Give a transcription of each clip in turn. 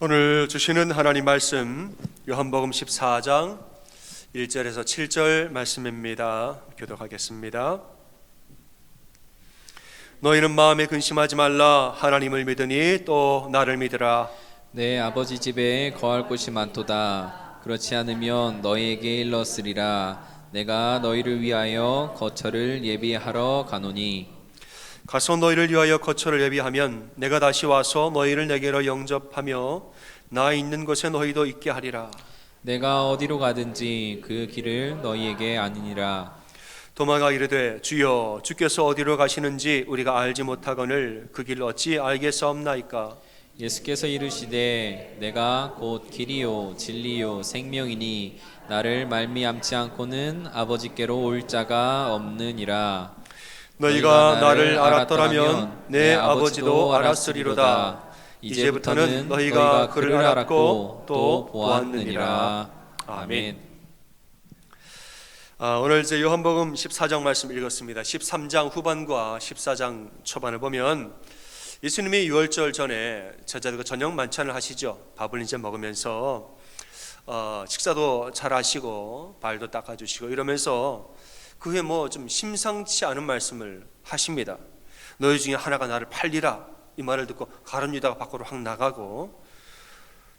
오늘 주시는 하나님 말씀 요한복음 14장 1절에서 7절 말씀입니다. 교독하겠습니다. 너희는 마음에 근심하지 말라. 하나님을 믿으니 또 나를 믿으라. 내 아버지 집에 거할 곳이 많도다. 그렇지 않으면 너희에게 일렀으리라. 내가 너희를 위하여 거처를 예비하러 가노니 가서 너희를 위하여 거처를 예비하면 내가 다시 와서 너희를 내게로 영접하며 나 있는 곳에 너희도 있게 하리라. 내가 어디로 가든지 그 길을 너희에게 아니니라. 도마가 이르되 주여 주께서 어디로 가시는지 우리가 알지 못하거늘 그 길 어찌 알겠사옵나이까. 예수께서 이르시되 내가 곧 길이요 진리요 생명이니 나를 말미암지 않고는 아버지께로 올 자가 없느니라. 너희가 나를 알았더라면 내 아버지도 알았으리로다. 이제부터는 너희가 그를 알았고 또 보았느니라. 아멘. 오늘 이제 요한복음 14장 말씀 읽었습니다. 13장 후반과 14장 초반을 보면 예수님이 유월절 전에 제자들과 저녁 만찬을 하시죠. 밥을 이제 먹으면서 식사도 잘 하시고 발도 닦아주시고 이러면서 그 후에 뭐 좀 심상치 않은 말씀을 하십니다. 너희 중에 하나가 나를 팔리라. 이 말을 듣고 가룟 유다가 밖으로 확 나가고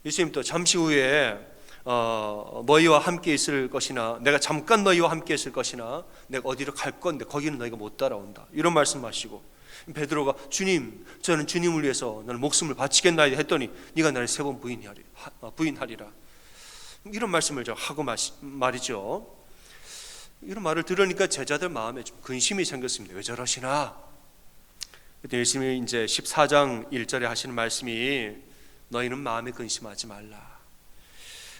예수님 또 잠시 후에 너희와 함께 있을 것이나 내가 잠깐 너희와 함께 있을 것이나 내가 어디로 갈 건데 거기는 너희가 못 따라온다. 이런 말씀하시고 베드로가 주님 저는 주님을 위해서 나는 목숨을 바치겠나이다 했더니 네가 나를 3번 부인하리라. 이런 말씀을 하고 말이죠. 이런 말을 들으니까 제자들 마음에 좀 근심이 생겼습니다. 왜 저러시나? 그때 예수님이 이제 14장 1절에 하시는 말씀이 너희는 마음에 근심하지 말라.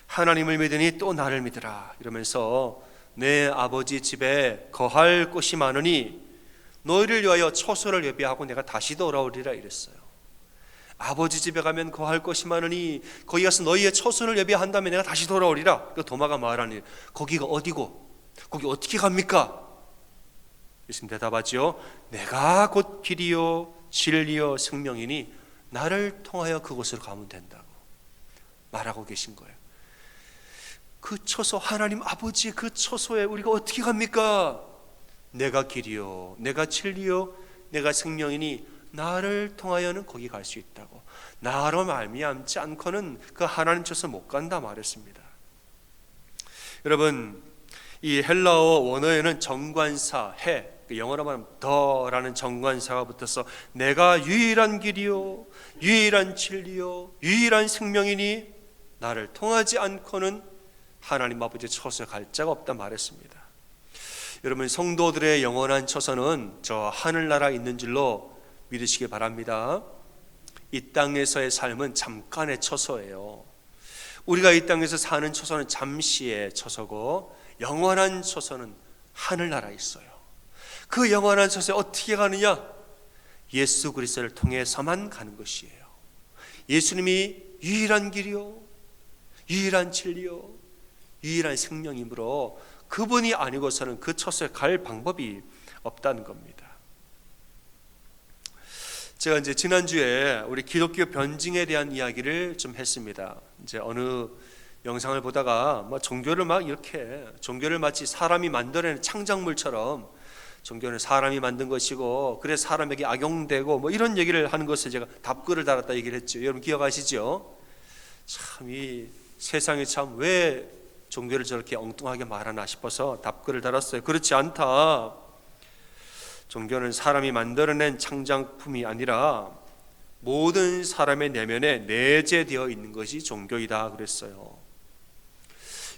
하나님을 믿으니 또 나를 믿으라. 이러면서 내 아버지 집에 거할 곳이 많으니 너희를 위하여 처소를 예비하고 내가 다시 돌아오리라 이랬어요. 아버지 집에 가면 거할 곳이 많으니 거기 가서 너희의 처소를 예비한 다음에 내가 다시 돌아오리라. 그 도마가 말하니 거기가 어디고 거기 어떻게 갑니까? 예수님 대답하지요. 내가 곧 길이요 진리요 생명이니 나를 통하여 그곳으로 가면 된다고 말하고 계신 거예요. 그 처소 하나님 아버지의 그 처소에 우리가 어떻게 갑니까? 내가 길이요 내가 진리요 내가 생명이니 나를 통하여는 거기 갈 수 있다고. 나로 말미암지 않고는 그 하나님 처소 못 간다 말했습니다. 여러분 이 헬라어 원어에는 정관사 해 영어로 말하면 더라는 정관사가 붙어서 내가 유일한 길이요 유일한 진리요 유일한 생명이니 나를 통하지 않고는 하나님 아버지의 처소에 갈 자가 없다 말했습니다. 여러분 성도들의 영원한 처소는 저 하늘나라에 있는 줄로 믿으시기 바랍니다. 이 땅에서의 삶은 잠깐의 처소예요. 우리가 이 땅에서 사는 처소는 잠시의 처소고 영원한 처소는 하늘나라에 있어요. 그 영원한 처소에 어떻게 가느냐? 예수 그리스도를 통해서만 가는 것이에요. 예수님이 유일한 길이요 유일한 진리요 유일한 생명이므로 그분이 아니고서는 그 처소에 갈 방법이 없다는 겁니다. 제가 이제 지난주에 우리 기독교 변증에 대한 이야기를 좀 했습니다. 이제 어느 영상을 보다가 종교를 종교를 마치 사람이 만들어낸 창작물처럼 종교는 사람이 만든 것이고 그래서 사람에게 악용되고 이런 얘기를 하는 것을 제가 답글을 달았다 얘기를 했죠. 여러분 기억하시죠? 참 이 세상에 참 왜 종교를 저렇게 엉뚱하게 말하나 싶어서 답글을 달았어요. 그렇지 않다. 종교는 사람이 만들어낸 창작품이 아니라 모든 사람의 내면에 내재되어 있는 것이 종교이다 그랬어요.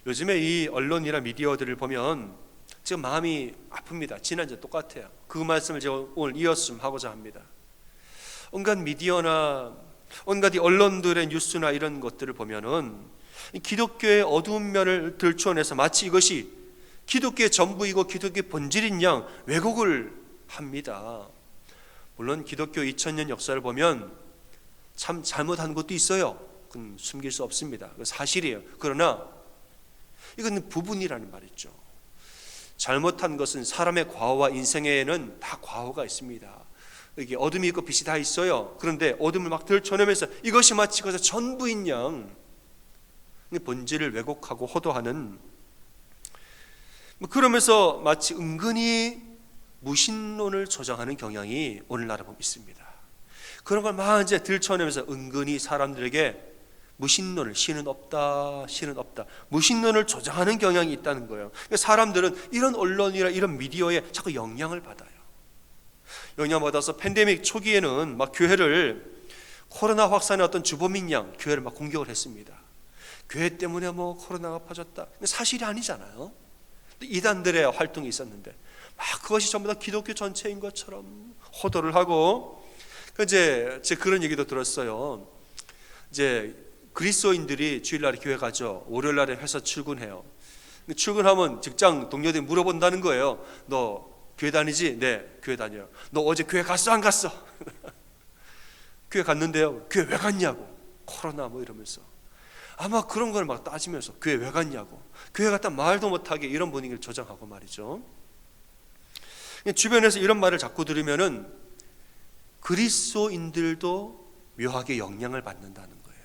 요즘에 이 언론이나 미디어들을 보면 지금 마음이 아픕니다. 지난주에 똑같아요. 그 말씀을 제가 오늘 이었음 하고자 합니다. 온갖 미디어나 온갖 이 언론들의 뉴스나 이런 것들을 보면은 기독교의 어두운 면을 들추어내서 마치 이것이 기독교의 전부이고 기독교의 본질인 양 왜곡을 합니다. 물론 기독교 2000년 역사를 보면 참 잘못한 것도 있어요. 그건 숨길 수 없습니다. 그건 사실이에요. 그러나 이건 부분이라는 말이죠. 잘못한 것은 사람의 과오와 인생에는 다 과오가 있습니다. 이게 어둠이 있고 빛이 다 있어요. 그런데 어둠을 막 들춰내면서 이것이 마치 그것의 전부인 양 본질을 왜곡하고 호도하는, 그러면서 마치 은근히 무신론을 조장하는 경향이 오늘날에 보면 있습니다. 그런 걸 막 이제 들춰내면서 은근히 사람들에게 무신론을, 신은 없다, 신은 없다, 무신론을 조장하는 경향이 있다는 거예요. 그러니까 사람들은 이런 언론이나 이런 미디어에 자꾸 영향을 받아요. 영향받아서 팬데믹 초기에는 막 교회를 코로나 확산의 어떤 주범인 양 교회를 막 공격을 했습니다. 교회 때문에 뭐 코로나가 퍼졌다. 근데 사실이 아니잖아요. 이단들의 활동이 있었는데 막 그것이 전부 다 기독교 전체인 것처럼 호도를 하고, 이제 그런 얘기도 들었어요. 이제 그리스도인들이 주일날에 교회 가죠. 월요일날에 회사 출근해요. 출근하면 직장 동료들이 물어본다는 거예요. 너 교회 다니지? 네, 교회 다녀요. 너 어제 교회 갔어, 안 갔어? 교회 갔는데요. 교회 왜 갔냐고. 코로나 뭐 이러면서 아마 그런 걸 막 따지면서 교회 왜 갔냐고, 교회 갔다 말도 못하게 이런 분위기를 조장하고 말이죠. 주변에서 이런 말을 자꾸 들으면은 그리스도인들도 묘하게 영향을 받는다는 거예요.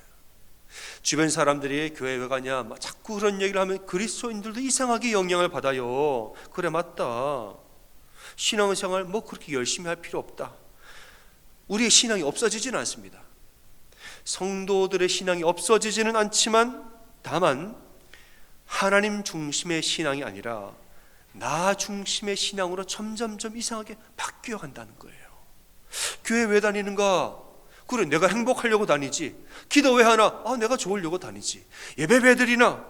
주변 사람들이 교회 왜 가냐 막 자꾸 그런 얘기를 하면 그리스도인들도 이상하게 영향을 받아요. 그래, 맞다. 신앙생활 뭐 그렇게 열심히 할 필요 없다. 우리의 신앙이 없어지지는 않습니다. 성도들의 신앙이 없어지지는 않지만 다만 하나님 중심의 신앙이 아니라 나 중심의 신앙으로 점점점 이상하게 바뀌어 간다는 거예요. 교회 왜 다니는가? 그래, 내가 행복하려고 다니지. 기도 왜 하나? 내가 좋으려고 다니지. 예배 왜 드리나?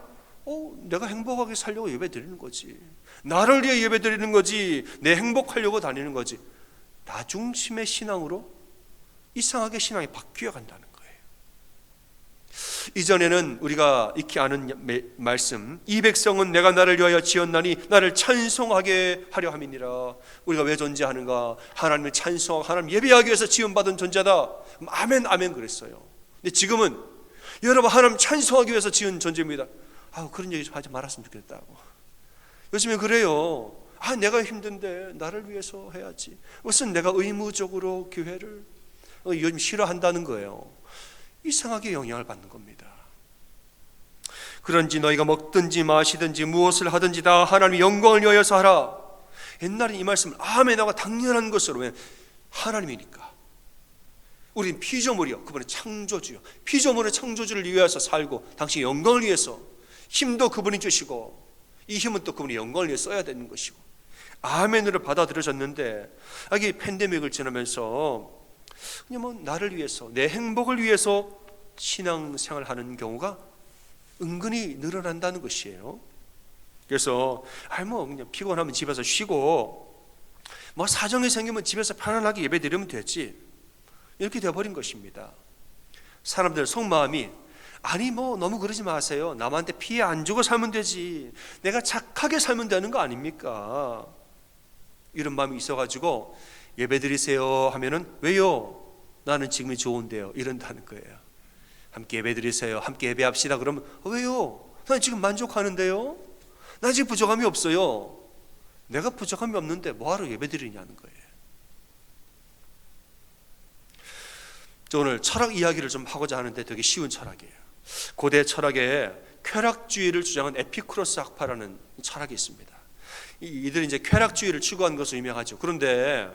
내가 행복하게 살려고 예배 드리는 거지. 나를 위해 예배 드리는 거지. 내 행복하려고 다니는 거지. 나 중심의 신앙으로 이상하게 신앙이 바뀌어 간다는 거예요. 이전에는 우리가 익히 아는 말씀, 이 백성은 내가 나를 위하여 지었나니 나를 찬송하게 하려 함이니라. 우리가 왜 존재하는가? 하나님을 찬송하고 하나님 예배하기 위해서 지음받은 존재다. 아멘 아멘 그랬어요. 근데 지금은 여러분 하나님 찬송하기 위해서 지은 존재입니다. 그런 얘기 좀 하지 말았으면 좋겠다고. 요즘에 그래요. 내가 힘든데 나를 위해서 해야지. 무슨 내가 의무적으로 교회를 요즘 싫어한다는 거예요. 이상하게 영향을 받는 겁니다. 그런지 너희가 먹든지 마시든지 무엇을 하든지 다 하나님의 영광을 위하여서 하라. 옛날에 이 말씀을 아멘하고 당연한 것으로, 왜? 하나님이니까. 우리는 피조물이요, 그분은 창조주요. 피조물의 창조주를 위해서 살고 당신의 영광을 위해서, 힘도 그분이 주시고 이 힘은 또 그분의 영광을 위해 써야 되는 것이고, 아멘으로 받아들여졌는데 이 팬데믹을 지나면서 그냥 뭐 나를 위해서, 내 행복을 위해서 신앙생활하는 경우가 은근히 늘어난다는 것이에요. 그래서 뭐 그냥 피곤하면 집에서 쉬고, 뭐 사정이 생기면 집에서 편안하게 예배드리면 되지, 이렇게 되어버린 것입니다. 사람들 속마음이 뭐 너무 그러지 마세요. 남한테 피해 안 주고 살면 되지. 내가 착하게 살면 되는 거 아닙니까? 이런 마음이 있어가지고 예배드리세요 하면은 왜요? 나는 지금이 좋은데요. 이런다는 거예요. 함께 예배드리세요. 함께 예배합시다. 그러면 왜요? 난 지금 만족하는데요. 나 지금 부족함이 없어요. 내가 부족함이 없는데 뭐하러 예배드리냐는 거예요. 저 오늘 철학 이야기를 좀 하고자 하는데 되게 쉬운 철학이에요. 고대 철학에 쾌락주의를 주장한 에피쿠로스 학파라는 철학이 있습니다. 이들이 이제 쾌락주의를 추구한 것으로 유명하죠. 그런데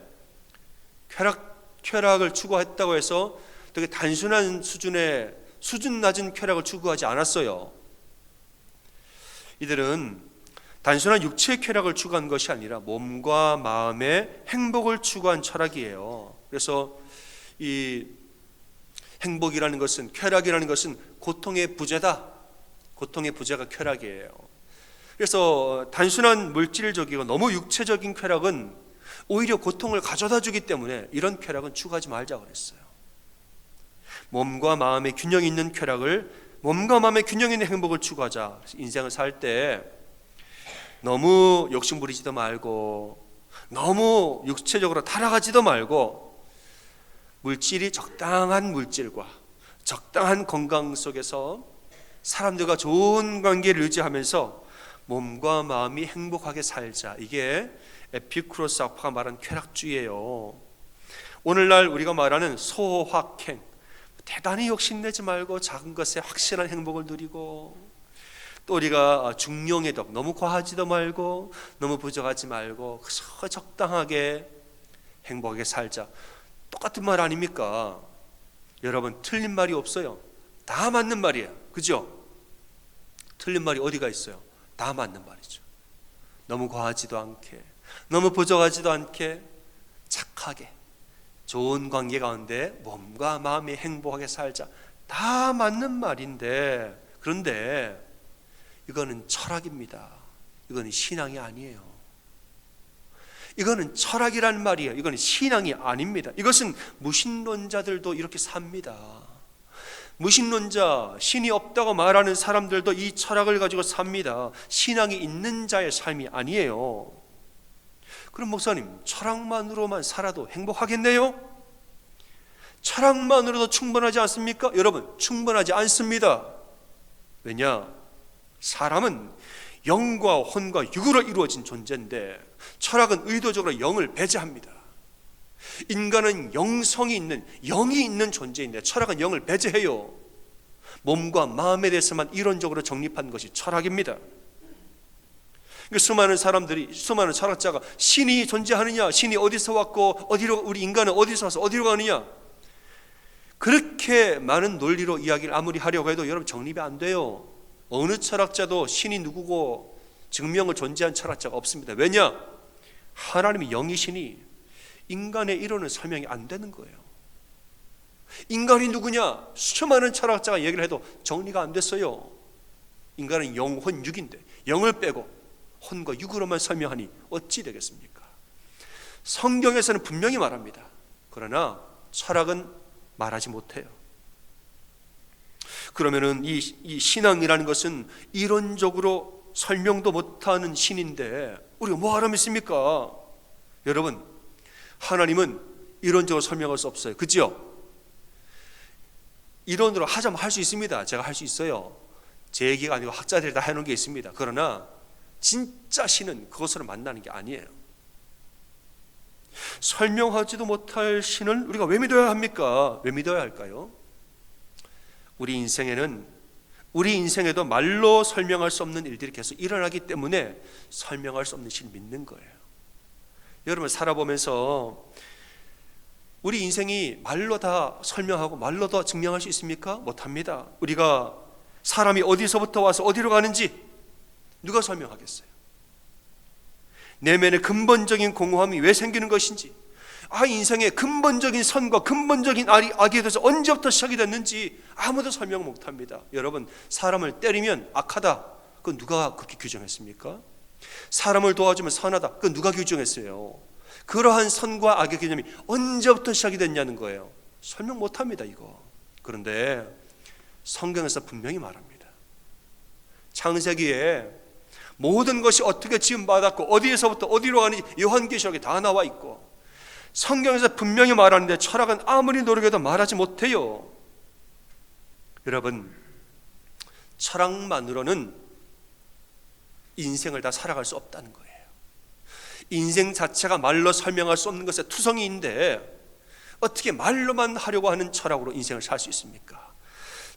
쾌락을 추구했다고 해서 되게 단순한 수준의 수준 낮은 쾌락을 추구하지 않았어요. 이들은 단순한 육체의 쾌락을 추구한 것이 아니라 몸과 마음의 행복을 추구한 철학이에요. 그래서 이 행복이라는 것은, 쾌락이라는 것은 고통의 부재다. 고통의 부재가 쾌락이에요. 그래서 단순한 물질적이고 너무 육체적인 쾌락은 오히려 고통을 가져다 주기 때문에 이런 쾌락은 추구하지 말자 그랬어요. 몸과 마음의 균형 있는 쾌락을, 몸과 마음의 균형 있는 행복을 추구하자. 인생을 살 때 너무 욕심 부리지도 말고 너무 육체적으로 타락하지도 말고 물질이 적당한 물질과 적당한 건강 속에서 사람들과 좋은 관계를 유지하면서 몸과 마음이 행복하게 살자. 이게 에피쿠로스 학파가 말한 쾌락주의예요. 오늘날 우리가 말하는 소확행, 대단히 욕심내지 말고 작은 것에 확실한 행복을 누리고, 또 우리가 중용의 덕, 너무 과하지도 말고 너무 부족하지 말고 그저 적당하게 행복하게 살자. 똑같은 말 아닙니까? 여러분, 틀린 말이 없어요. 다 맞는 말이에요. 그죠? 틀린 말이 어디가 있어요? 다 맞는 말이죠. 너무 과하지도 않게, 너무 부족하지도 않게, 착하게, 좋은 관계 가운데 몸과 마음이 행복하게 살자. 다 맞는 말인데, 그런데 이거는 철학입니다. 이거는 신앙이 아니에요. 이거는 철학이란 말이에요. 이거는 신앙이 아닙니다. 이것은 무신론자들도 이렇게 삽니다. 무신론자, 신이 없다고 말하는 사람들도 이 철학을 가지고 삽니다. 신앙이 있는 자의 삶이 아니에요. 그럼 목사님, 철학만으로만 살아도 행복하겠네요? 철학만으로도 충분하지 않습니까? 여러분, 충분하지 않습니다. 왜냐? 사람은 영과 혼과 육으로 이루어진 존재인데, 철학은 의도적으로 영을 배제합니다. 인간은 영성이 있는, 영이 있는 존재인데 철학은 영을 배제해요. 몸과 마음에 대해서만 이론적으로 정립한 것이 철학입니다. 수많은 사람들이, 수많은 철학자가 신이 존재하느냐, 신이 어디서 왔고 어디로, 우리 인간은 어디서 와서 어디로 가느냐, 그렇게 많은 논리로 이야기를 아무리 하려고 해도 여러분 정립이 안 돼요. 어느 철학자도 신이 누구고 증명을 존재한 철학자가 없습니다. 왜냐? 하나님이 영이시니 인간의 이론은 설명이 안 되는 거예요. 인간이 누구냐? 수많은 철학자가 얘기를 해도 정리가 안 됐어요. 인간은 영, 혼, 육인데 영을 빼고 혼과 육으로만 설명하니 어찌 되겠습니까? 성경에서는 분명히 말합니다. 그러나 철학은 말하지 못해요. 그러면은 이 신앙이라는 것은 이론적으로 설명도 못하는 신인데 우리가 뭐하러 믿습니까? 여러분, 하나님은 이론적으로 설명할 수 없어요. 그죠? 이론으로 하자면 할 수 있습니다. 제가 할 수 있어요. 제 얘기가 아니고 학자들이 다 해놓은 게 있습니다. 그러나 진짜 신은 그것으로 만나는 게 아니에요. 설명하지도 못할 신을 우리가 왜 믿어야 합니까? 왜 믿어야 할까요? 우리 인생에도 말로 설명할 수 없는 일들이 계속 일어나기 때문에 설명할 수 없는 신을 믿는 거예요. 여러분, 살아보면서 우리 인생이 말로 다 설명하고 말로 다 증명할 수 있습니까? 못합니다. 우리가 사람이 어디서부터 와서 어디로 가는지 누가 설명하겠어요? 내면의 근본적인 공허함이 왜 생기는 것인지, 인생의 근본적인 선과 근본적인 악에 대해서 언제부터 시작이 됐는지 아무도 설명 못합니다. 여러분, 사람을 때리면 악하다, 그건 누가 그렇게 규정했습니까? 사람을 도와주면 선하다, 그건 누가 규정했어요? 그러한 선과 악의 개념이 언제부터 시작이 됐냐는 거예요. 설명 못합니다, 이거. 그런데 성경에서 분명히 말합니다. 창세기에 모든 것이 어떻게 지음받았고 어디에서부터 어디로 가는지 요한계시록에 다 나와 있고, 성경에서 분명히 말하는데 철학은 아무리 노력해도 말하지 못해요. 여러분, 철학만으로는 인생을 다 살아갈 수 없다는 거예요. 인생 자체가 말로 설명할 수 없는 것에 투성이인데 어떻게 말로만 하려고 하는 철학으로 인생을 살 수 있습니까?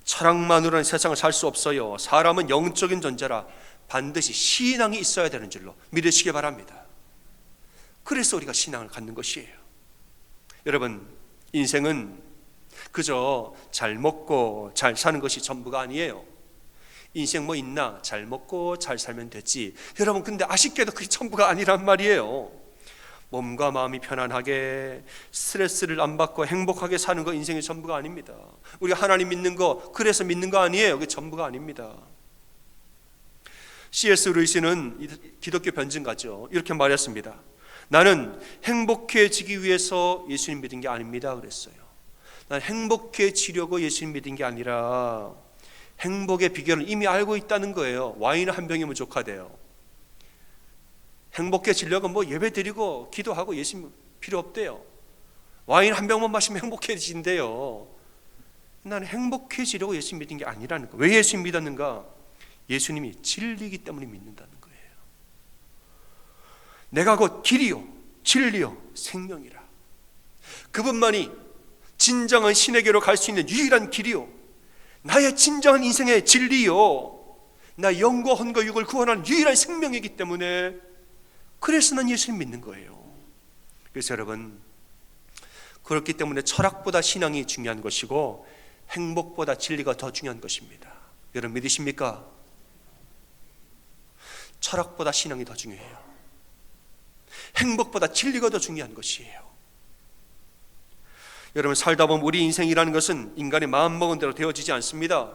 철학만으로는 세상을 살 수 없어요. 사람은 영적인 존재라 반드시 신앙이 있어야 되는 줄로 믿으시기 바랍니다. 그래서 우리가 신앙을 갖는 것이에요. 여러분, 인생은 그저 잘 먹고 잘 사는 것이 전부가 아니에요. 인생 뭐 있나? 잘 먹고 잘 살면 됐지. 여러분, 근데 아쉽게도 그게 전부가 아니란 말이에요. 몸과 마음이 편안하게 스트레스를 안 받고 행복하게 사는 거 인생의 전부가 아닙니다. 우리가 하나님 믿는 거 그래서 믿는 거 아니에요. 그게 전부가 아닙니다. C.S. 루이스는 기독교 변증가죠. 이렇게 말했습니다. 나는 행복해지기 위해서 예수님 믿은 게 아닙니다 그랬어요. 난 행복해지려고 예수님 믿은 게 아니라 행복의 비결을 이미 알고 있다는 거예요. 와인 한 병이면 족하대요. 행복해지려고 뭐 예배 드리고 기도하고 예수님 필요 없대요. 와인 한 병만 마시면 행복해진대요. 나는 행복해지려고 예수님 믿은 게 아니라는 거예요. 왜 예수님 믿었는가? 예수님이 진리이기 때문에 믿는다는 거예요. 내가 곧 길이요 진리요 생명이라. 그분만이 진정한 신에게로 갈 수 있는 유일한 길이요, 나의 진정한 인생의 진리요, 나 영과 혼과 육을 구원하는 유일한 생명이기 때문에, 그래서 난 예수님 믿는 거예요. 그래서 여러분, 그렇기 때문에 철학보다 신앙이 중요한 것이고 행복보다 진리가 더 중요한 것입니다. 여러분 믿으십니까? 철학보다 신앙이 더 중요해요. 행복보다 진리가 더 중요한 것이에요. 여러분, 살다 보면 우리 인생이라는 것은 인간이 마음먹은 대로 되어지지 않습니다.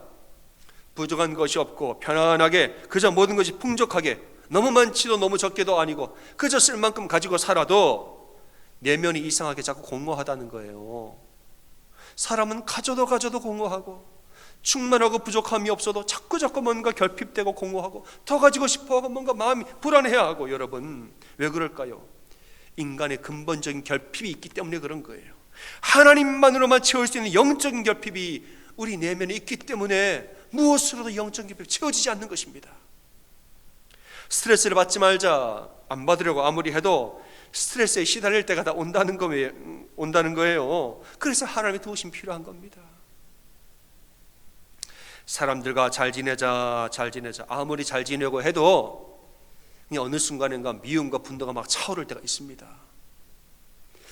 부족한 것이 없고 편안하게 그저 모든 것이 풍족하게, 너무 많지도 너무 적게도 아니고 그저 쓸 만큼 가지고 살아도 내면이 이상하게 자꾸 공허하다는 거예요. 사람은 가져도 공허하고, 충만하고 부족함이 없어도 자꾸 뭔가 결핍되고 공허하고, 더 가지고 싶어하고 뭔가 마음이 불안해하고. 여러분 왜 그럴까요? 인간의 근본적인 결핍이 있기 때문에 그런 거예요. 하나님만으로만 채울 수 있는 영적인 결핍이 우리 내면에 있기 때문에 무엇으로도 영적인 결핍이 채워지지 않는 것입니다. 스트레스를 받지 말자, 안 받으려고 아무리 해도 스트레스에 시달릴 때가 다 온다는 거예요. 그래서 하나님의 도우심이 필요한 겁니다. 사람들과 잘 지내자 아무리 잘 지내고 해도 그냥 어느 순간인가 미움과 분노가 막 차오를 때가 있습니다.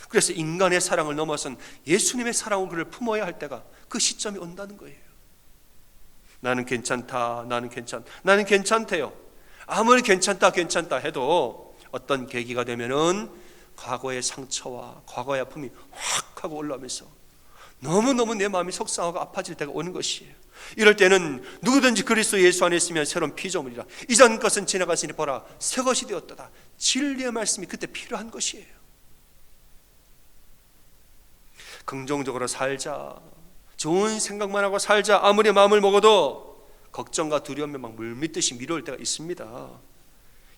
그래서 인간의 사랑을 넘어선 예수님의 사랑으로 그를 품어야 할 때가, 그 시점이 온다는 거예요. 나는 괜찮다, 나는 괜찮대요. 아무리 괜찮다 해도 어떤 계기가 되면은 과거의 상처와 과거의 아픔이 확 하고 올라오면서 너무너무 내 마음이 속상하고 아파질 때가 오는 것이에요. 이럴 때는 누구든지 그리스도 예수 안에 있으면 새로운 피조물이라, 이전 것은 지나갔으니 보라 새 것이 되었도다. 진리의 말씀이 그때 필요한 것이에요. 긍정적으로 살자, 좋은 생각만 하고 살자, 아무리 마음을 먹어도 걱정과 두려움에 막 물밀듯이 밀어올 때가 있습니다.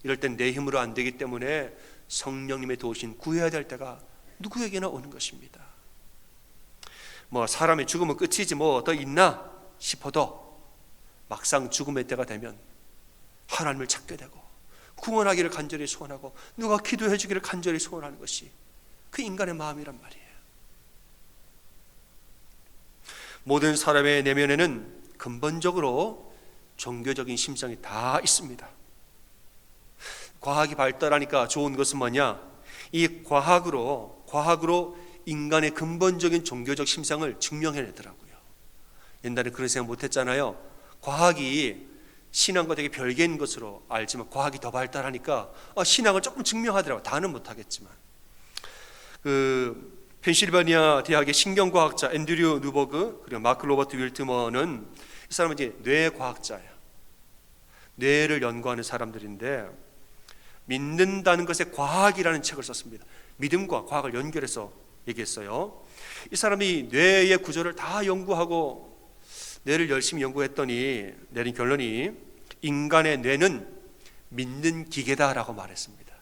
이럴 땐 내 힘으로 안 되기 때문에 성령님의 도우심 구해야 될 때가 누구에게나 오는 것입니다. 뭐 사람의 죽음은 끝이지 뭐 더 있나 싶어도 막상 죽음의 때가 되면 하나님을 찾게 되고 구원하기를 간절히 소원하고 누가 기도해 주기를 간절히 소원하는 것이 그 인간의 마음이란 말이에요. 모든 사람의 내면에는 근본적으로 종교적인 심성이 다 있습니다. 과학이 발달하니까 좋은 것은 뭐냐? 이 과학으로 인간의 근본적인 종교적 심성을 증명해내더라고요. 옛날에 그런 생각 못했잖아요. 과학이 신앙과 되게 별개인 것으로 알지만 과학이 더 발달하니까 신앙을 조금 증명하더라고요. 다는 못하겠지만. 펜실베니아 대학의 신경과학자 앤드류 누버그 그리고 마크 로버트 윌트먼은, 이 사람은 이제 뇌과학자예요. 뇌를 연구하는 사람들인데 믿는다는 것의 과학이라는 책을 썼습니다. 믿음과 과학을 연결해서 얘기했어요. 이 사람이 뇌의 구조를 다 연구하고 뇌를 열심히 연구했더니 내린 결론이 인간의 뇌는 믿는 기계다라고 말했습니다.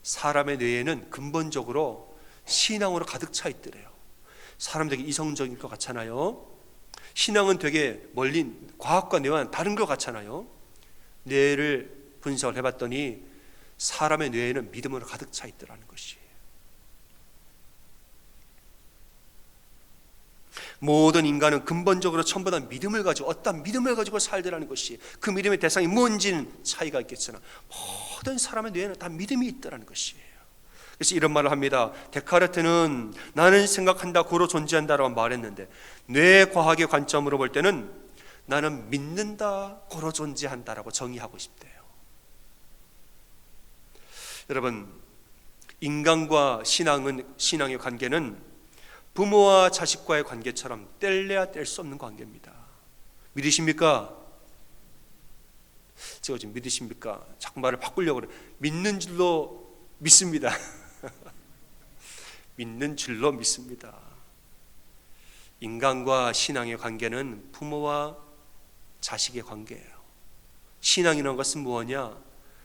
사람의 뇌에는 근본적으로 신앙으로 가득 차 있더래요. 사람 되게 이성적일 것 같잖아요. 신앙은 되게 멀리 과학과 뇌와는 다른 것 같잖아요. 뇌를 분석을 해봤더니 사람의 뇌에는 믿음으로 가득 차 있더라는 것이에요. 모든 인간은 근본적으로 전부 다 믿음을 가지고, 어떤 믿음을 가지고 살더라는 것이, 그 믿음의 대상이 뭔지는 차이가 있겠으나 모든 사람의 뇌에는 다 믿음이 있더라는 것이에요. 그래서 이런 말을 합니다. 데카르트는 나는 생각한다 고로 존재한다라고 말했는데, 뇌과학의 관점으로 볼 때는 나는 믿는다 고로 존재한다라고 정의하고 싶대요. 여러분, 인간과 신앙의 관계는 부모와 자식과의 관계처럼 뗄래야 뗄 수 없는 관계입니다. 믿으십니까? 제가 지금 믿으십니까? 자꾸 말을 바꾸려고 그래요. 믿는 줄로 믿습니다. 믿는 줄로 믿습니다. 인간과 신앙의 관계는 부모와 자식의 관계예요. 신앙이라는 것은 무엇이냐?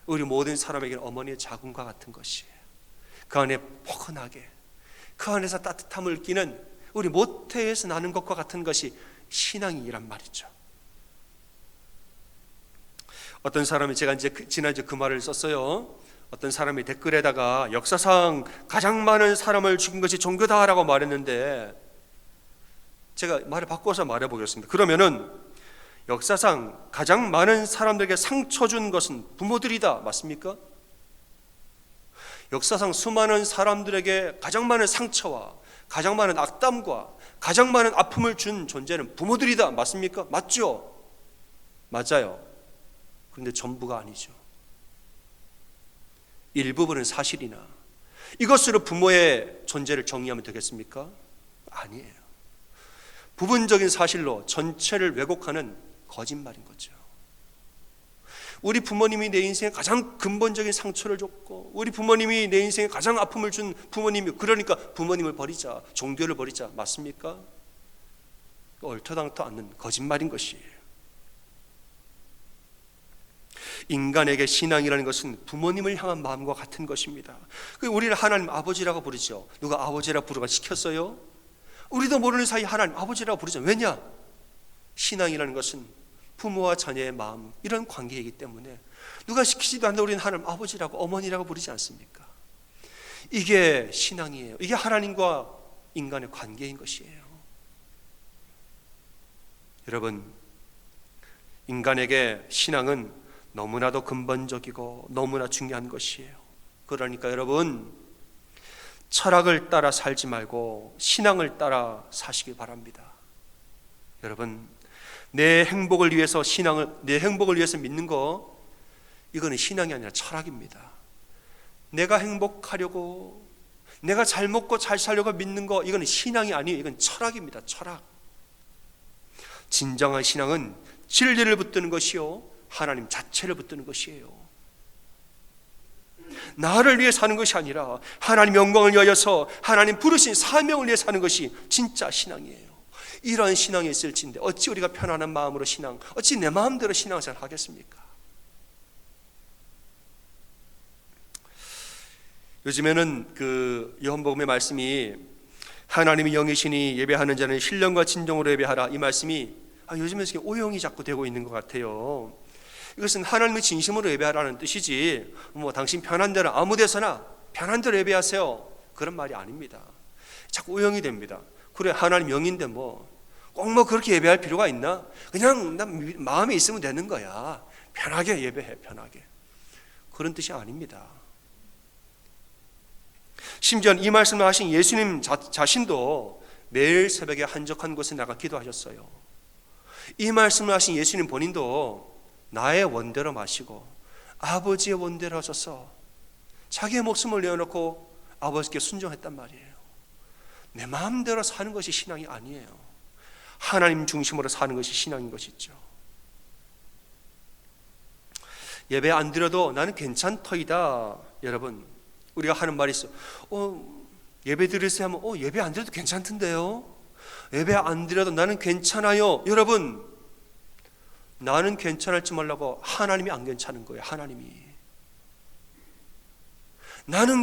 우리 모든 사람에게는 어머니의 자궁과 같은 것이에요. 그 안에 포근하게, 그 안에서 따뜻함을 느끼는 우리 모태에서 나는 것과 같은 것이 신앙이란 말이죠. 어떤 사람이, 제가 이제 지난주에 그 말을 썼어요. 어떤 사람이 댓글에다가 역사상 가장 많은 사람을 죽인 것이 종교다라고 말했는데, 제가 말을 바꿔서 말해보겠습니다. 그러면은 역사상 가장 많은 사람들에게 상처 준 것은 부모들이다, 맞습니까? 역사상 수많은 사람들에게 가장 많은 상처와 가장 많은 악담과 가장 많은 아픔을 준 존재는 부모들이다, 맞습니까? 맞죠? 맞아요. 그런데 전부가 아니죠. 일부분은 사실이나 이것으로 부모의 존재를 정의하면 되겠습니까? 아니에요. 부분적인 사실로 전체를 왜곡하는 거짓말인 거죠. 우리 부모님이 내 인생에 가장 근본적인 상처를 줬고, 우리 부모님이 내 인생에 가장 아픔을 준 부모님이, 그러니까 부모님을 버리자, 종교를 버리자, 맞습니까? 옳터당터 않는 거짓말인 것이에요. 인간에게 신앙이라는 것은 부모님을 향한 마음과 같은 것입니다. 우리를 하나님 아버지라고 부르죠. 누가 아버지라고 부르가 시켰어요? 우리도 모르는 사이 하나님 아버지라고 부르죠. 왜냐? 신앙이라는 것은 부모와 자녀의 마음, 이런 관계이기 때문에 누가 시키지도 않는데 우리는 하나님 아버지라고, 어머니라고 부르지 않습니까? 이게 신앙이에요. 이게 하나님과 인간의 관계인 것이에요. 여러분, 인간에게 신앙은 너무나도 근본적이고 너무나 중요한 것이에요. 그러니까 여러분, 철학을 따라 살지 말고 신앙을 따라 사시기 바랍니다. 여러분, 내 행복을 위해서 내 행복을 위해서 믿는 거, 이거는 신앙이 아니라 철학입니다. 내가 행복하려고, 내가 잘 먹고 잘 살려고 믿는 거, 이거는 신앙이 아니에요. 이건 철학입니다. 철학. 진정한 신앙은 진리를 붙드는 것이요, 하나님 자체를 붙드는 것이에요. 나를 위해 사는 것이 아니라 하나님 영광을 위하여서 하나님 부르신 사명을 위해 사는 것이 진짜 신앙이에요. 이러한 신앙이 있을진데 어찌 우리가 편안한 마음으로 어찌 내 마음대로 신앙생활 하겠습니까? 요즘에는 요한복음의 말씀이 하나님이 영이시니 예배하는 자는 신령과 진정으로 예배하라, 이 말씀이 요즘에 오용이 자꾸 되고 있는 것 같아요. 이것은 하나님의 진심으로 예배하라는 뜻이지, 당신 편한 대로 아무 데서나 편한 대로 예배하세요, 그런 말이 아닙니다. 자꾸 오용이 됩니다. 그래, 하나님 영인데 꼭 그렇게 예배할 필요가 있나? 그냥 난 마음에 있으면 되는 거야. 편하게 예배해, 편하게. 그런 뜻이 아닙니다. 심지어 이 말씀을 하신 예수님 자신도 매일 새벽에 한적한 곳에 나가 기도하셨어요. 이 말씀을 하신 예수님 본인도 나의 원대로 마시고 아버지의 원대로 하셔서 자기의 목숨을 내어놓고 아버지께 순종했단 말이에요. 내 마음대로 사는 것이 신앙이 아니에요. 하나님 중심으로 사는 것이 신앙인 것이죠. 예배 안 드려도 나는 괜찮더이다. 여러분, 우리가 하는 말이 있어. 예배 드리세요 하면 예배 안 드려도 괜찮던데요. 예배 안 드려도 나는 괜찮아요. 여러분, 나는 괜찮을지 몰라고 하나님이 안 괜찮은 거예요. 하나님이. 나는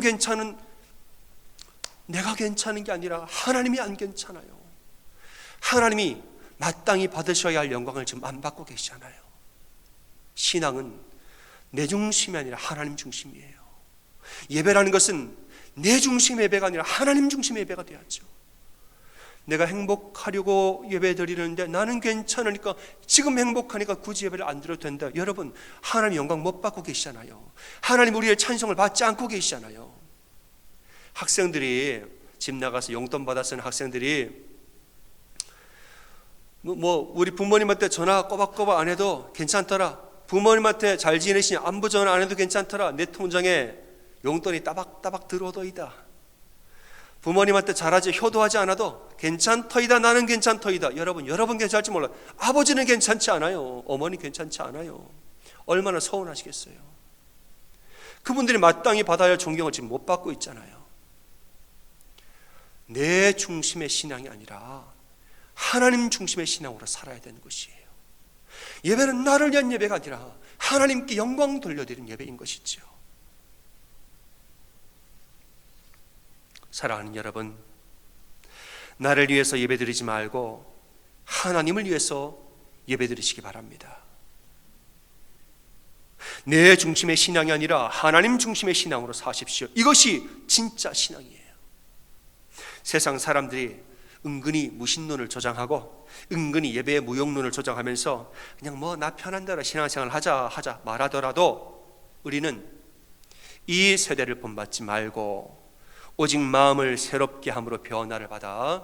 내가 괜찮은 게 아니라 하나님이 안 괜찮아요. 하나님이 마땅히 받으셔야 할 영광을 지금 안 받고 계시잖아요. 신앙은 내 중심이 아니라 하나님 중심이에요. 예배라는 것은 내 중심의 예배가 아니라 하나님 중심의 예배가 되었죠. 내가 행복하려고 예배 드리는데 나는 괜찮으니까, 지금 행복하니까 굳이 예배를 안 드려도 된다. 여러분, 하나님 영광 못 받고 계시잖아요. 하나님 우리의 찬송을 받지 않고 계시잖아요. 학생들이 집 나가서 용돈 받아 쓰는 학생들이 우리 부모님한테 전화 꼬박꼬박 안 해도 괜찮더라. 부모님한테 잘 지내시냐, 안부 전화 안 해도 괜찮더라. 내 통장에 용돈이 따박따박 들어오더이다. 부모님한테 잘하지 효도하지 않아도 괜찮더이다. 나는 괜찮더이다. 여러분 괜찮을지 몰라요. 아버지는 괜찮지 않아요. 어머니 괜찮지 않아요. 얼마나 서운하시겠어요. 그분들이 마땅히 받아야 할 존경을 지금 못 받고 있잖아요. 내 중심의 신앙이 아니라 하나님 중심의 신앙으로 살아야 되는 것이에요. 예배는 나를 위한 예배가 아니라 하나님께 영광 돌려드리는 예배인 것이죠. 사랑하는 여러분, 나를 위해서 예배드리지 말고 하나님을 위해서 예배드리시기 바랍니다. 내 중심의 신앙이 아니라 하나님 중심의 신앙으로 사십시오. 이것이 진짜 신앙이에요. 세상 사람들이 은근히 무신론을 조장하고 은근히 예배의 무용론을 조장하면서 그냥 뭐 나 편한 대로 신앙생활 하자 말하더라도 우리는 이 세대를 본받지 말고 오직 마음을 새롭게 함으로 변화를 받아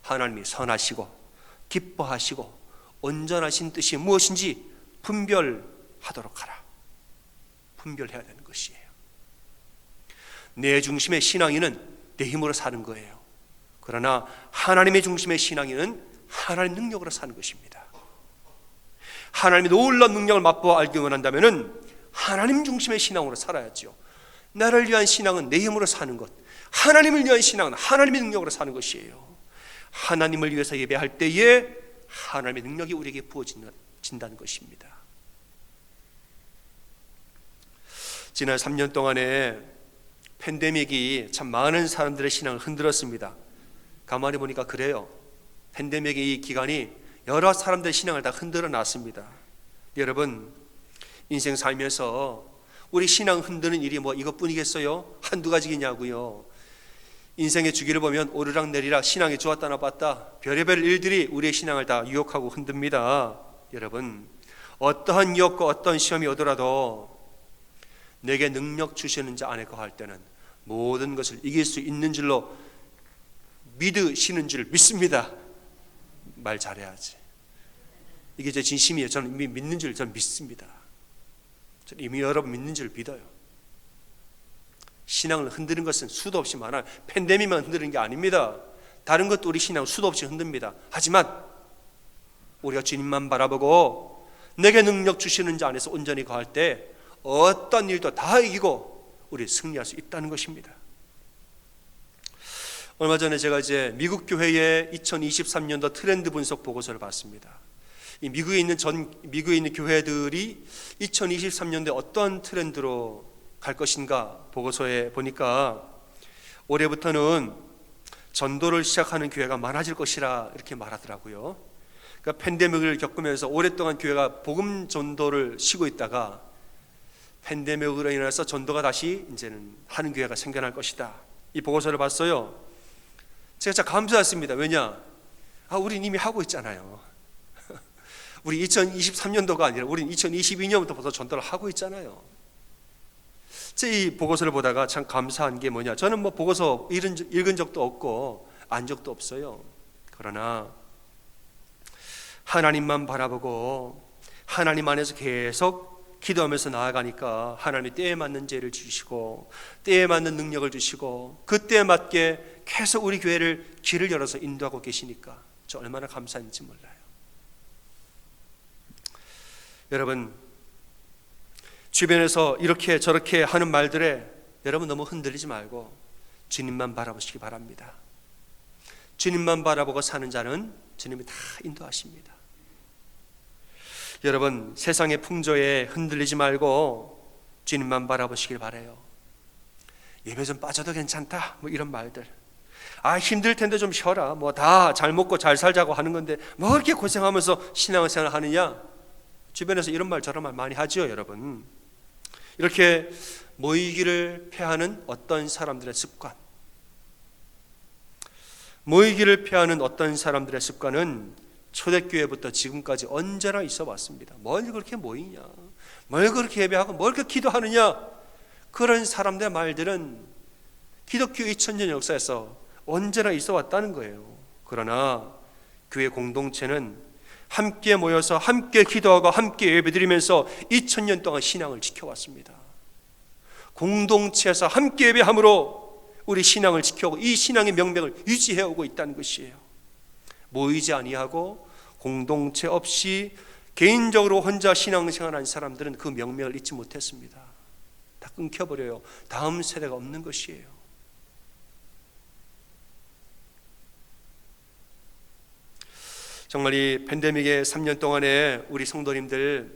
하나님이 선하시고 기뻐하시고 온전하신 뜻이 무엇인지 분별하도록 하라. 분별해야 되는 것이에요. 내 중심의 신앙인은 내 힘으로 사는 거예요. 그러나 하나님의 중심의 신앙인은 하나님 능력으로 사는 것입니다. 하나님의 놀라운 능력을 맛보아 알기 원한다면 하나님 중심의 신앙으로 살아야죠. 나를 위한 신앙은 내 힘으로 사는 것, 하나님을 위한 신앙은 하나님의 능력으로 사는 것이에요. 하나님을 위해서 예배할 때에 하나님의 능력이 우리에게 부어진다는 것입니다. 지난 3년 동안에 팬데믹이 참 많은 사람들의 신앙을 흔들었습니다. 가만히 보니까 그래요. 팬데믹의 이 기간이 여러 사람들의 신앙을 다 흔들어 놨습니다. 여러분, 인생 살면서 우리 신앙 흔드는 일이 뭐 이것뿐이겠어요? 한두 가지겠냐고요. 인생의 주기를 보면 오르락 내리락 신앙이 좋았다 나빴다 별의별 일들이 우리의 신앙을 다 유혹하고 흔듭니다. 여러분, 어떠한 유혹과 어떤 시험이 오더라도 내게 능력 주시는 자 안에 거할 때는 모든 것을 이길 수 있는 줄로 믿으시는 줄 믿습니다. 말 잘해야지. 이게 제 진심이에요. 저는 이미 믿는 줄 저는 믿습니다. 저는 이미 여러분 믿는 줄 믿어요. 신앙을 흔드는 것은 수도 없이 많아요. 팬데믹만 흔드는 게 아닙니다. 다른 것도 우리 신앙을 수도 없이 흔듭니다. 하지만 우리가 주님만 바라보고 내게 능력 주시는 자 안에서 온전히 거할 때 어떤 일도 다 이기고 우리 승리할 수 있다는 것입니다. 얼마 전에 제가 이제 미국 교회의 2023년도 트렌드 분석 보고서를 봤습니다. 이 미국에 있는 교회들이 2023년도에 어떤 트렌드로 갈 것인가 보고서에 보니까 올해부터는 전도를 시작하는 교회가 많아질 것이라 이렇게 말하더라고요. 그러니까 팬데믹을 겪으면서 오랫동안 교회가 복음 전도를 쉬고 있다가 팬데믹으로 인해서 전도가 다시 이제는 하는 교회가 생겨날 것이다. 이 보고서를 봤어요. 제가 진짜 감사했습니다. 왜냐? 우린 이미 하고 있잖아요. 우리 2023년도가 아니라 우린 2022년부터 벌써 전도를 하고 있잖아요. 제 이 보고서를 보다가 참 감사한 게 뭐냐? 저는 뭐 보고서 읽은 적도 없고 안 적도 없어요. 그러나 하나님만 바라보고 하나님 안에서 계속 기도하면서 나아가니까 하나님이 때에 맞는 죄를 주시고 때에 맞는 능력을 주시고 그때에 맞게 계속 우리 교회를 길을 열어서 인도하고 계시니까 저 얼마나 감사한지 몰라요. 여러분, 주변에서 이렇게 저렇게 하는 말들에 여러분 너무 흔들리지 말고 주님만 바라보시기 바랍니다. 주님만 바라보고 사는 자는 주님이 다 인도하십니다. 여러분, 세상의 풍조에 흔들리지 말고 주님만 바라보시길 바라요. 예배 좀 빠져도 괜찮다 뭐 이런 말들, 힘들 텐데 좀 쉬어라, 뭐 다 잘 먹고 잘 살자고 하는 건데 뭐 그렇게 고생하면서 신앙생활 하느냐, 주변에서 이런 말 저런 말 많이 하죠. 여러분, 이렇게 모이기를 패하는 어떤 사람들의 습관, 모이기를 패하는 어떤 사람들의 습관은 초대교회부터 지금까지 언제나 있어 왔습니다. 뭘 그렇게 모이냐, 뭘 그렇게 예배하고 뭘 그렇게 기도하느냐, 그런 사람들의 말들은 기독교 2000년 역사에서 언제나 있어 왔다는 거예요. 그러나 교회 공동체는 함께 모여서 함께 기도하고 함께 예배드리면서 2000년 동안 신앙을 지켜왔습니다. 공동체에서 함께 예배함으로 우리 신앙을 지켜오고 이 신앙의 명맥을 유지해오고 있다는 것이에요. 모이지 아니하고 공동체 없이 개인적으로 혼자 신앙생활한 사람들은 그 명맥을 잊지 못했습니다. 다 끊겨버려요. 다음 세대가 없는 것이에요. 정말 이 팬데믹의 3년 동안에 우리 성도님들,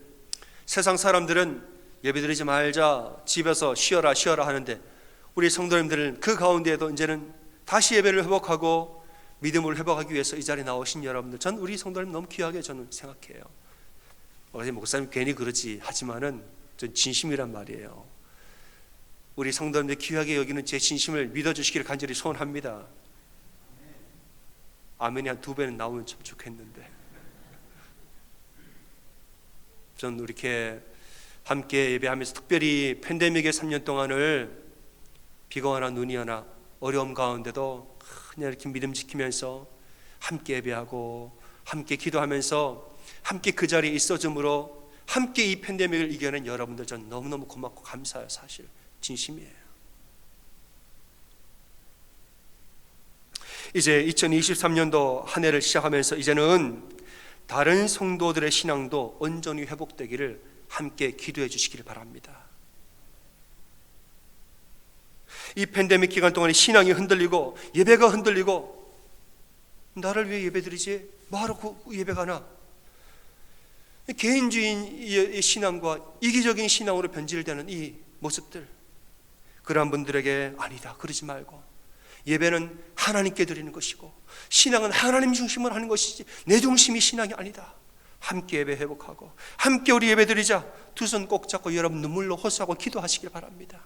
세상 사람들은 예배드리지 말자, 집에서 쉬어라 하는데 우리 성도님들은 그 가운데에도 이제는 다시 예배를 회복하고 믿음을 회복하기 위해서 이 자리에 나오신 여러분들, 전 우리 성도님 너무 귀하게 저는 생각해요. 목사님 괜히 그러지 하지만은 전 진심이란 말이에요. 우리 성도님들 귀하게 여기는 제 진심을 믿어주시기를 간절히 소원합니다. 아멘이 한 2배는 나오면 참 좋겠는데. 전 이렇게 함께 예배하면서 특별히 팬데믹의 3년 동안을 비가 오나 눈이 오나 어려움 가운데도 그냥 이렇게 믿음 지키면서 함께 예배하고 함께 기도하면서 함께 그 자리에 있어줌으로 함께 이 팬데믹을 이겨낸 여러분들 전 너무너무 고맙고 감사해요. 사실 진심이에요. 이제 2023년도 한 해를 시작하면서 이제는 다른 성도들의 신앙도 온전히 회복되기를 함께 기도해 주시기를 바랍니다. 이 팬데믹 기간 동안에 신앙이 흔들리고 예배가 흔들리고 나를 왜 예배드리지? 뭐하러 예배가 나? 개인주의의 신앙과 이기적인 신앙으로 변질되는 이 모습들, 그러한 분들에게 아니다, 그러지 말고 예배는 하나님께 드리는 것이고 신앙은 하나님 중심으로 하는 것이지 내 중심이 신앙이 아니다. 함께 예배 회복하고 함께 우리 예배 드리자. 두 손 꼭 잡고 여러분 눈물로 호소하고 기도하시길 바랍니다.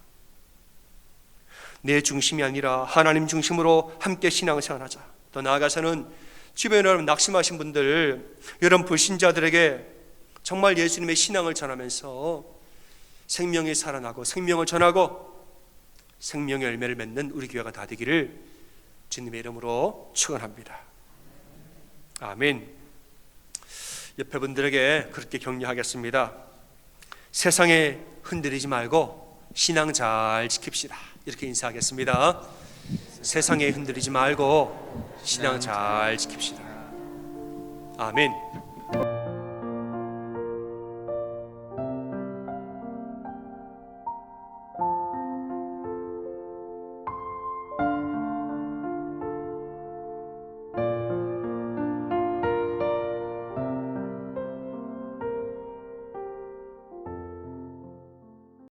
내 중심이 아니라 하나님 중심으로 함께 신앙생활하자. 더 나아가서는 주변에 여러분 낙심하신 분들, 여러분 불신자들에게 정말 예수님의 신앙을 전하면서 생명이 살아나고 생명을 전하고 생명의 열매를 맺는 우리 교회가 다 되기를 주님의 이름으로 축원합니다. 아멘. 옆에 분들에게 그렇게 격려하겠습니다. 세상에 흔들리지 말고 신앙 잘 지킵시다. 이렇게 인사하겠습니다. 세상에 흔들리지 말고 신앙 잘 지킵시다. 아멘.